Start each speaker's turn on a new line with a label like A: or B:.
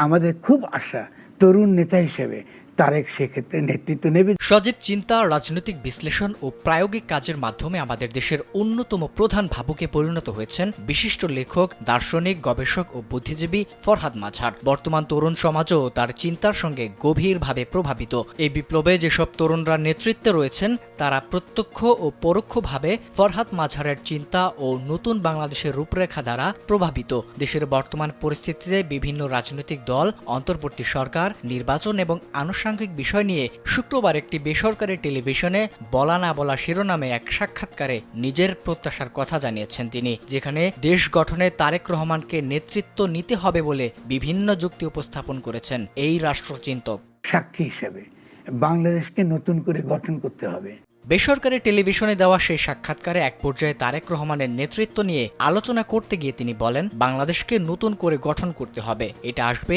A: আমাদের খুব আশা তরুণ নেতা হিসেবে তারেক সেক্ষেত্রে নেতৃত্ব নেবে।
B: সজীব চিন্তা, রাজনৈতিক বিশ্লেষণ ও প্রায়োগিক কাজের মাধ্যমে আমাদের দেশের অন্যতম প্রধান ভাবুকে পরিণত হয়েছেন বিশিষ্ট লেখক, দার্শনিক, গবেষক ও বুদ্ধিজীবী ফরহাদ মাঝার। বর্তমান তরুণ সমাজও তার চিন্তার সঙ্গে গভীরভাবে প্রভাবিত। এই বিপ্লবে যেসব তরুণরা নেতৃত্বে রয়েছেন তারা প্রত্যক্ষ ও পরোক্ষভাবে ফরহাদ মাঝারের চিন্তা ও নতুন বাংলাদেশের রূপরেখা দ্বারা প্রভাবিত। দেশের বর্তমান পরিস্থিতিতে বিভিন্ন রাজনৈতিক দল, অন্তর্বর্তী সরকার, নির্বাচন এবং আনুষঙ্গিক বিষয় নিয়ে শুক্রবার একটি বেসরকারি টেলিভিশনে বলা না বলা শিরোনামে এক সাক্ষাৎকারে নিজের প্রত্যাশার কথা জানিয়েছেন তিনি, যেখানে দেশ গঠনে তারেক রহমানকে নেতৃত্ব নিতে হবে বলে বিভিন্ন যুক্তি উপস্থাপন করেছেন এই রাষ্ট্রচিন্তক।
A: সাক্ষী হিসেবে বাংলাদেশকে নতুন করে গঠন করতে হবে।
B: বেসরকারি টেলিভিশনে দেওয়া সেই সাক্ষাৎকারে এক পর্যায়ে তারেক রহমানের নেতৃত্ব নিয়ে আলোচনা করতে গিয়ে তিনি বলেন, বাংলাদেশকে নতুন করে গঠন করতে হবে, এটা আসবে